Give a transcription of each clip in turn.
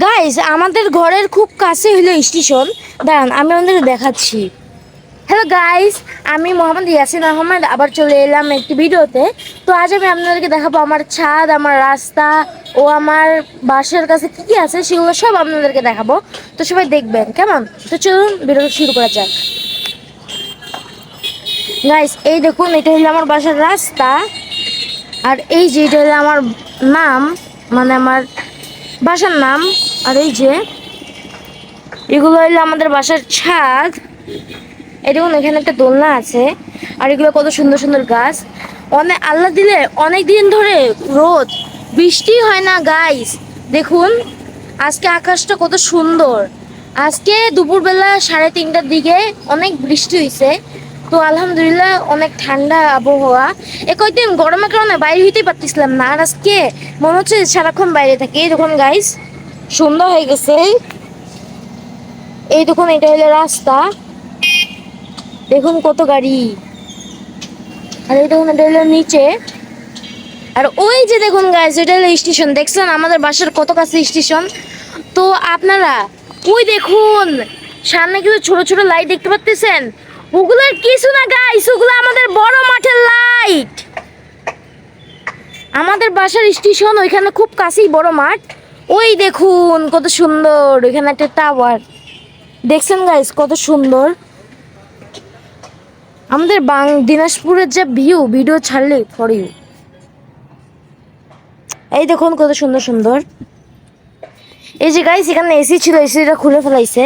Guys আমাদের ঘরের খুব কাছে হলো স্টেশন। দাঁড়ান আমি আপনাদের দেখাচ্ছি। হ্যালো গাইস, আমি মোহাম্মদ ইয়াসিন আহমেদ আবার চলে এলাম একটি ভিডিওতে। তো আজ আমি আপনাদেরকে দেখাবো আমার ছাদ, আমার রাস্তা ও আমার বাসার কাছে কী কী আছে সেগুলো সব আপনাদেরকে দেখাবো। তো সবাই দেখবেন কেমন। তো চলুন ভিডিওটা শুরু করা যাক। গাইস এই দেখুন, এটা হলো আমার বাসার রাস্তা। আর এই যে এটা হলো আমার নাম, মানে আমার বাসার নাম। আর এই যে এগুলো হলো আমাদের বাসার ছাদ। এই দেখুন এখানে একটা দোলনা আছে। আর এগুলো কত সুন্দর সুন্দর গাছ। অনেক আল্লাহ দিলে অনেক দিন ধরে রোদ বৃষ্টি হয় না গাইস। দেখুন আজকে আকাশটা কত সুন্দর। আজকে দুপুরবেলা 3:30টার দিকে অনেক বৃষ্টি হয়েছে। তো আলহামদুলিল্লাহ অনেক ঠান্ডা আবহাওয়া। কয়েকদিন গরমের কারণে বাইরে হইতেই পারতেছিলাম না। আর আজকে মনে হচ্ছে সারাক্ষণ বাইরে থাকি। এই দেখুন গাইস সুন্দর হয়ে গেছে। এই দেখুন এটা হলো রাস্তা। দেখুন কত গাড়ি। আর এই দেখুন এটা হলো নিচে। আর ওই যে দেখুন গাইস এটা হলো স্টেশন। দেখছেন আমাদের বাসার কত কাছে স্টেশন। তো আপনারা ওই দেখুন সামনে কিছু ছোট ছোট লাইট দেখতে পাচ্ছেন। ওগুলোর কিছু না গাইস, ওগুলো আমাদের বড় মাঠের লাইট। আমাদের বাসার স্টেশন ওইখানে খুব কাছেই বড় মাঠ। ওই দেখুন কত সুন্দর, ওইখানে একটা টাওয়ার। দেখছেন গাইস কত সুন্দর। আমাদের দিনাজপুরের যে ভিডিও ছাড়লে ফর ইউ। এই দেখুন কত সুন্দর সুন্দর। এই যে গাইস এখানে এসি ছিল, এসিটা খুলে ফেলাইছে।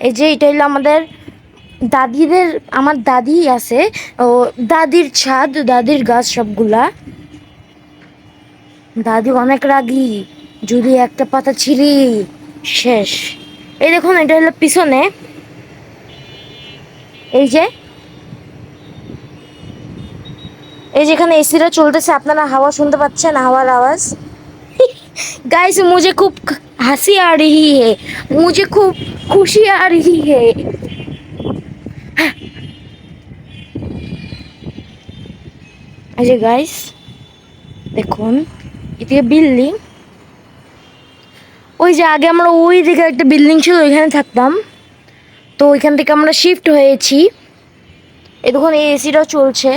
এই যে এটা হলো আমাদের দাদিদের, আমার দাদি আছে ও দাদির ছাদ, দাদির গাছ সবগুলা। দাদি অনেক রাগী, যদি একটা পাতা ছিঁড়ি শেষ। এই দেখুন এটা হলো পিছনে। এই যে যেখানে এসিটা চলতেছে আপনারা হাওয়া শুনতে পাচ্ছেন, হাওয়ার আওয়াজ। गाइस मुझे खूब हंसी आ रही है, मुझे खूब खुशी आ रही है। এই যে গাইস দেখুন এদিকে বিল্ডিং। ওই যে আগে আমরা ওই দিকে একটা বিল্ডিং ছিল, ওইখানে থাকতাম। তো ওইখান থেকে আমরা শিফট হয়েছি। এই দেখুন এই এসিটাও চলছে।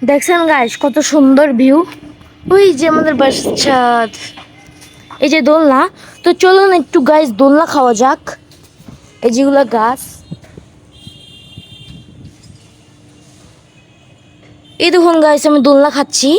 দেখছেন গাইস কত সুন্দর ভিউ। ওই যে আমাদের বাসার ছাদ, এই যে দোলনা। তো চলুন একটু গাইস দোলনা খাওয়া যাক। এই যেগুলা গাছ, এই দেখুন গাইস আমি দোলনা খাচ্ছি।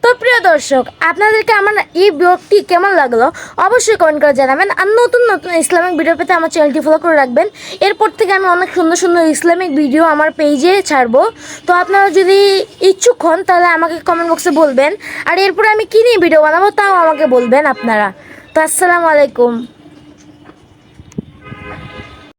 তো প্রিয় দর্শক, আপনাদেরকে আমার এই ব্লগটি কেমন লাগলো অবশ্যই কমেন্ট করে জানাবেন। আর নতুন নতুন ইসলামিক ভিডিও পেতে আমার চ্যানেলটি ফলো করে রাখবেন। এরপর থেকে আমি অনেক সুন্দর সুন্দর ইসলামিক ভিডিও আমার পেজে ছাড়বো। তো আপনারা যদি ইচ্ছুক হন তাহলে আমাকে কমেন্ট বক্সে বলবেন। আর এরপরে আমি কী নিয়ে ভিডিও বানাবো তাও আমাকে বলবেন আপনারা। তো আসসালামু আলাইকুম।